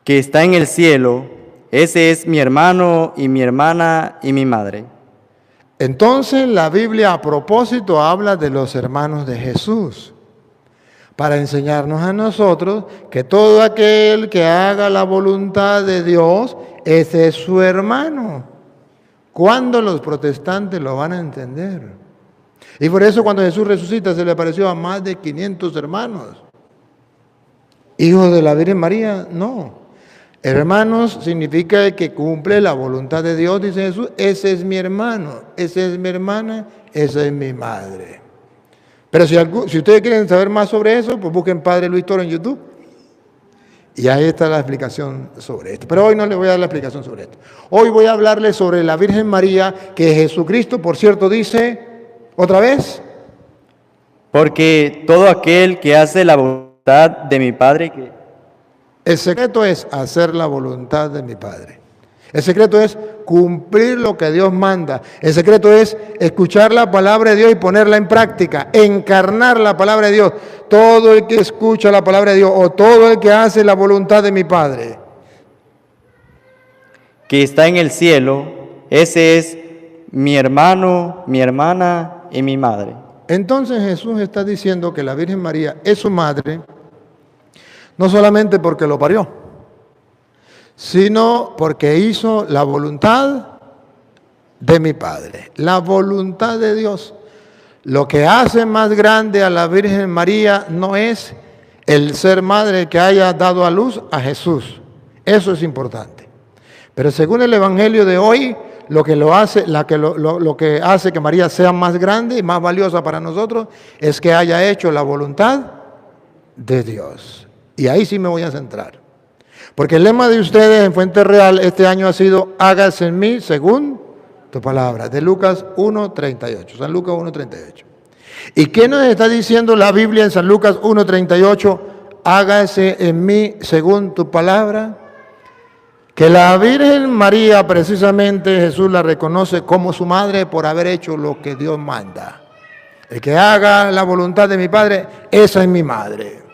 que está en el cielo, ese es mi hermano y mi hermana y mi madre. Entonces la Biblia a propósito habla de los hermanos de Jesús, para enseñarnos a nosotros que todo aquel que haga la voluntad de Dios, ese es su hermano. ¿Cuándo los protestantes lo van a entender? Y por eso cuando Jesús resucita se le apareció a más de 500 hermanos. ¿Hijos de la Virgen María? No. Hermanos significa el que cumple la voluntad de Dios, dice Jesús. Ese es mi hermano, esa es mi hermana, esa es mi madre. Pero si ustedes quieren saber más sobre eso, pues busquen Padre Luis Toro en YouTube. Y ahí está la explicación sobre esto. Pero hoy no les voy a dar la explicación sobre esto. Hoy voy a hablarles sobre la Virgen María, que Jesucristo, por cierto, dice, otra vez. Porque todo aquel que hace la voluntad de mi Padre, El secreto es hacer la voluntad de mi Padre. El secreto es cumplir lo que Dios manda. El secreto es escuchar la palabra de Dios y ponerla en práctica, encarnar la palabra de Dios. Todo el que escucha la palabra de Dios o todo el que hace la voluntad de mi Padre, que está en el cielo, ese es mi hermano, mi hermana y mi madre. Entonces Jesús está diciendo que la Virgen María es su madre, no solamente porque lo parió, sino porque hizo la voluntad de mi Padre, la voluntad de Dios. Lo que hace más grande a la Virgen María no es el ser madre que haya dado a luz a Jesús. Eso es importante. Pero según el Evangelio de hoy, lo que hace que María sea más grande y más valiosa para nosotros es que haya hecho la voluntad de Dios. Y ahí sí me voy a centrar. Porque el lema de ustedes en Fuente Real este año ha sido hágase en mí según tu palabra, de Lucas 1:38, San Lucas 1:38. ¿Y qué nos está diciendo la Biblia en San Lucas 1:38? Hágase en mí según tu palabra. Que la Virgen María, precisamente Jesús la reconoce como su madre por haber hecho lo que Dios manda. El que haga la voluntad de mi Padre, esa es mi madre.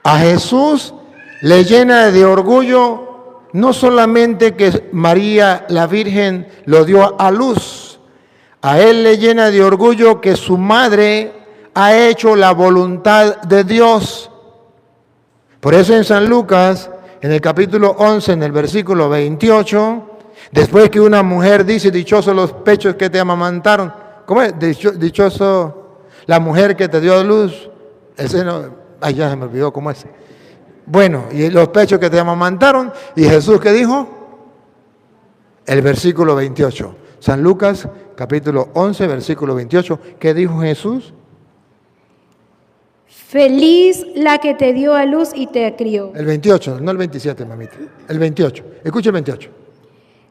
A Jesús le llena de orgullo no solamente que María la Virgen lo dio a luz, a él le llena de orgullo que su madre ha hecho la voluntad de Dios. Por eso en San Lucas, en el capítulo 11, en el versículo 28, después que una mujer dice, dichosos los pechos que te amamantaron, ¿cómo es? Dichoso la mujer que te dio a luz, ese no... Ay, ya se me olvidó cómo es. Bueno, y los pechos que te amamantaron, y Jesús, ¿qué dijo? El versículo 28. San Lucas, capítulo 11, versículo 28. ¿Qué dijo Jesús? Feliz la que te dio a luz y te crió. El 28, no el 27, mamita. El 28. Escucha el 28.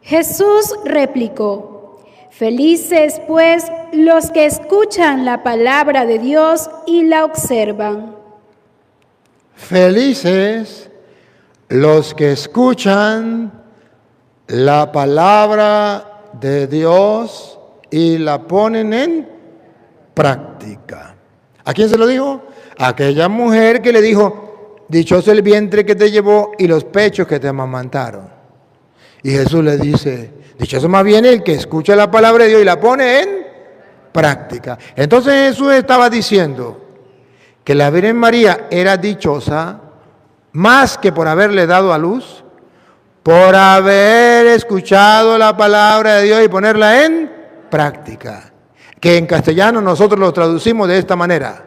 Jesús replicó: felices pues los que escuchan la palabra de Dios y la observan. Felices los que escuchan la palabra de Dios y la ponen en práctica. ¿A quién se lo dijo? A aquella mujer que le dijo, dichoso el vientre que te llevó y los pechos que te amamantaron. Y Jesús le dice, dichoso más bien el que escucha la palabra de Dios y la pone en práctica. Entonces Jesús estaba diciendo que la Virgen María era dichosa más que por haberle dado a luz, por haber escuchado la palabra de Dios y ponerla en práctica. Que en castellano nosotros lo traducimos de esta manera.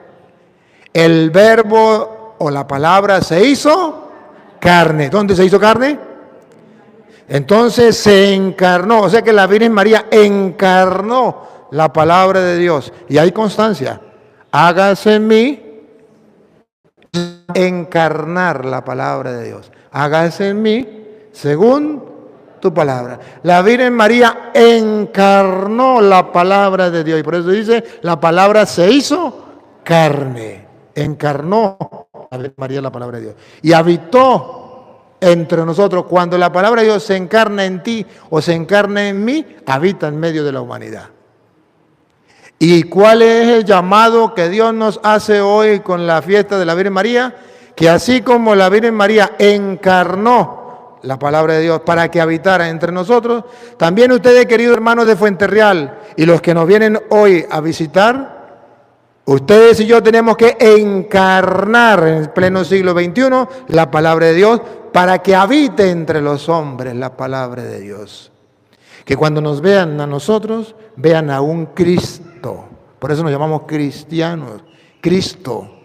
El verbo o la palabra se hizo carne. ¿Dónde se hizo carne? Entonces se encarnó. O sea que la Virgen María encarnó la palabra de Dios. Y hay constancia. Hágase en mí encarnar la palabra de Dios. Hágase en mí según tu palabra. La Virgen María encarnó la palabra de Dios. Y por eso dice, la palabra se hizo carne. Encarnó la Virgen María la palabra de Dios. Y habitó entre nosotros. Cuando la palabra de Dios se encarna en ti o se encarna en mí, habita en medio de la humanidad. ¿Y cuál es el llamado que Dios nos hace hoy con la fiesta de la Virgen María? que así como la Virgen María encarnó la palabra de Dios para que habitara entre nosotros, también ustedes, queridos hermanos de Fuenterreal, y los que nos vienen hoy a visitar, ustedes y yo tenemos que encarnar en el pleno siglo XXI la palabra de Dios para que habite entre los hombres la palabra de Dios. Que cuando nos vean a nosotros, vean a un Cristo. Por eso nos llamamos cristianos, Cristo.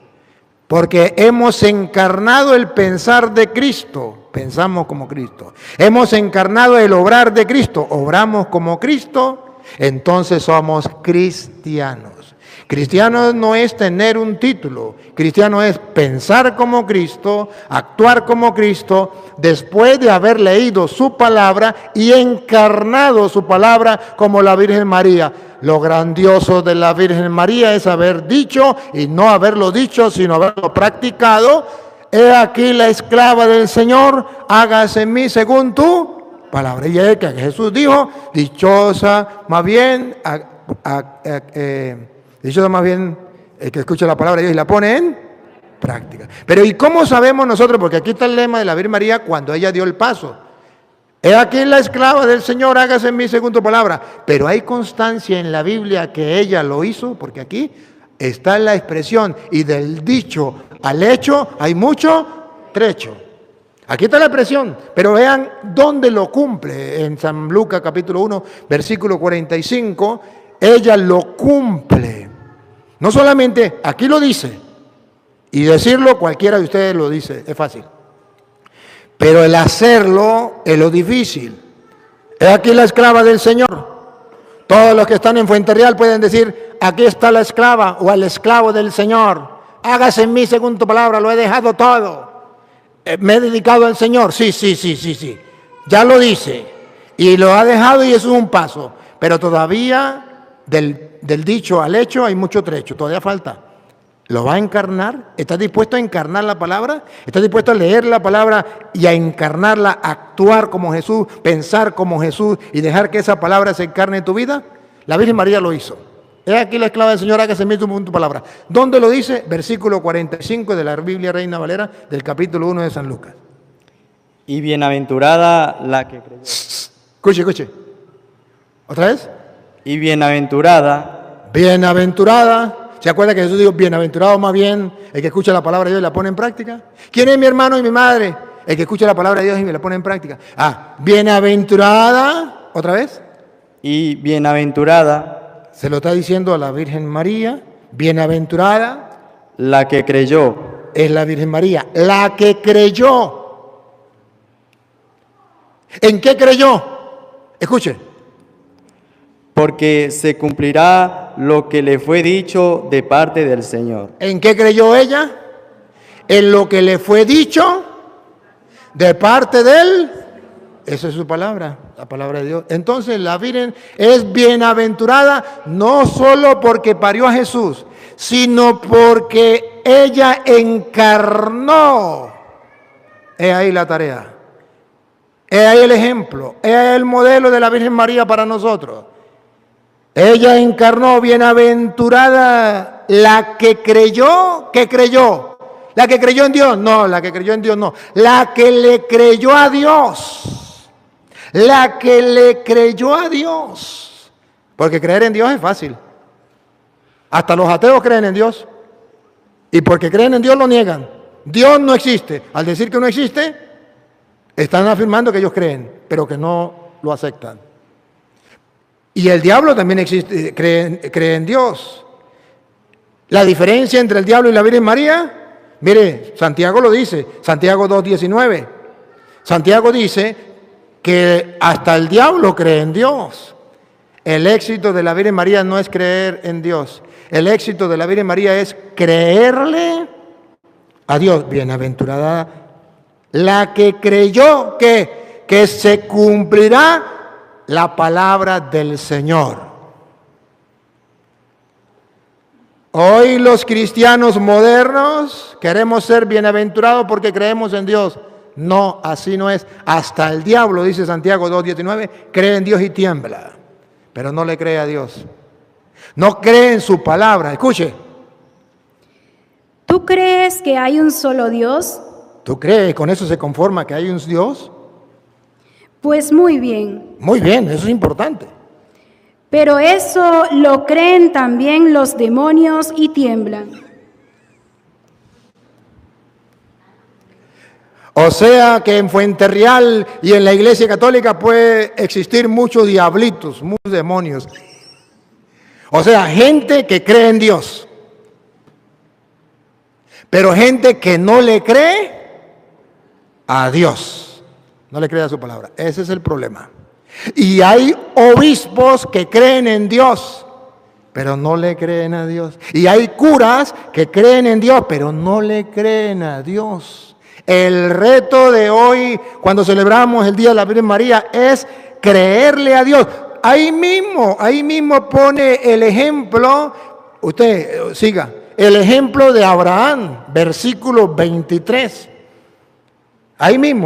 Porque hemos encarnado el pensar de Cristo, pensamos como Cristo. Hemos encarnado el obrar de Cristo, obramos como Cristo, entonces somos cristianos. Cristiano no es tener un título, cristiano es pensar como Cristo, actuar como Cristo, después de haber leído su palabra y encarnado su palabra como la Virgen María. Lo grandioso de la Virgen María es haber dicho, y no haberlo dicho, sino haberlo practicado: he aquí la esclava del Señor, hágase en mí según tu palabra. Y es que Jesús dijo, dichosa más bien el que escucha la palabra de Dios y la pone en práctica. Pero ¿y cómo sabemos nosotros? Porque aquí está el lema de la Virgen María cuando ella dio el paso. He aquí la esclava del Señor, hágase en mí según tu palabra. Pero hay constancia en la Biblia que ella lo hizo, porque aquí está la expresión, y del dicho al hecho hay mucho trecho. Aquí está la expresión, pero vean dónde lo cumple. En San Lucas capítulo 1, versículo 45, ella lo cumple. No solamente aquí lo dice, y decirlo cualquiera de ustedes lo dice, es fácil. Pero el hacerlo es lo difícil. He aquí la esclava del Señor. Todos los que están en Fuenterreal pueden decir, aquí está la esclava o el esclavo del Señor. Hágase en mí según tu palabra, lo he dejado todo. Me he dedicado al Señor. Sí. Ya lo dice. Y lo ha dejado y eso es un paso. Pero todavía del dicho al hecho hay mucho trecho, todavía falta. ¿Lo va a encarnar? ¿Estás dispuesto a encarnar la palabra? ¿Estás dispuesto a leer la palabra y a encarnarla, a actuar como Jesús, pensar como Jesús y dejar que esa palabra se encarne en tu vida? La Virgen María lo hizo. He aquí la esclava del Señor, hágase en mí tu palabra. ¿Dónde lo dice? Versículo 45 de la Biblia Reina Valera del capítulo 1 de San Lucas. Y bienaventurada la que creyó. Escuche. ¿Otra vez? Y bienaventurada. Bienaventurada. ¿Se acuerda que Jesús dijo, bienaventurado más bien el que escucha la palabra de Dios y la pone en práctica? ¿Quién es mi hermano y mi madre? El que escucha la palabra de Dios y me la pone en práctica. Bienaventurada. ¿Otra vez? Y bienaventurada. Se lo está diciendo a la Virgen María. Bienaventurada. La que creyó. Es la Virgen María. La que creyó. ¿En qué creyó? Escuche. Porque se cumplirá lo que le fue dicho de parte del Señor. ¿En qué creyó ella? En lo que le fue dicho de parte de él. Esa es su palabra, la palabra de Dios. Entonces la Virgen es bienaventurada no solo porque parió a Jesús, sino porque ella encarnó. He ahí la tarea. He ahí el ejemplo. He ahí el modelo de la Virgen María para nosotros. Ella encarnó, bienaventurada la que creyó, ¿qué creyó? ¿La que creyó en Dios? No, la que creyó en Dios no. La que le creyó a Dios. La que le creyó a Dios. Porque creer en Dios es fácil. Hasta los ateos creen en Dios. Y porque creen en Dios lo niegan. Dios no existe. Al decir que no existe, están afirmando que ellos creen, pero que no lo aceptan. Y el diablo también existe, cree en Dios. La diferencia entre el diablo y la Virgen María, mire, Santiago lo dice, Santiago 2:19. Santiago dice que hasta el diablo cree en Dios. El éxito de la Virgen María no es creer en Dios. El éxito de la Virgen María es creerle a Dios. Bienaventurada la que creyó que se cumplirá la palabra del Señor. Hoy los cristianos modernos queremos ser bienaventurados porque creemos en Dios. No, así no es. Hasta el diablo, dice Santiago 2:19, cree en Dios y tiembla, pero no le cree a Dios. No cree en su palabra. Escuche. Tú ¿Tú crees que hay un solo Dios? ¿Tú crees con eso se conforma que hay un Dios? Pues muy bien. Muy bien, eso es importante. Pero eso lo creen también los demonios y tiemblan. O sea que en Fuenterreal y en la Iglesia Católica puede existir muchos diablitos, muchos demonios. O sea, gente que cree en Dios, pero gente que no le cree a Dios, no le cree a su palabra. Ese es el problema. Y hay obispos que creen en Dios, pero no le creen a Dios. Y hay curas que creen en Dios, pero no le creen a Dios. El reto de hoy, cuando celebramos el Día de la Virgen María, es creerle a Dios. Ahí mismo pone el ejemplo, usted siga, el ejemplo de Abraham, versículo 23. Ahí mismo.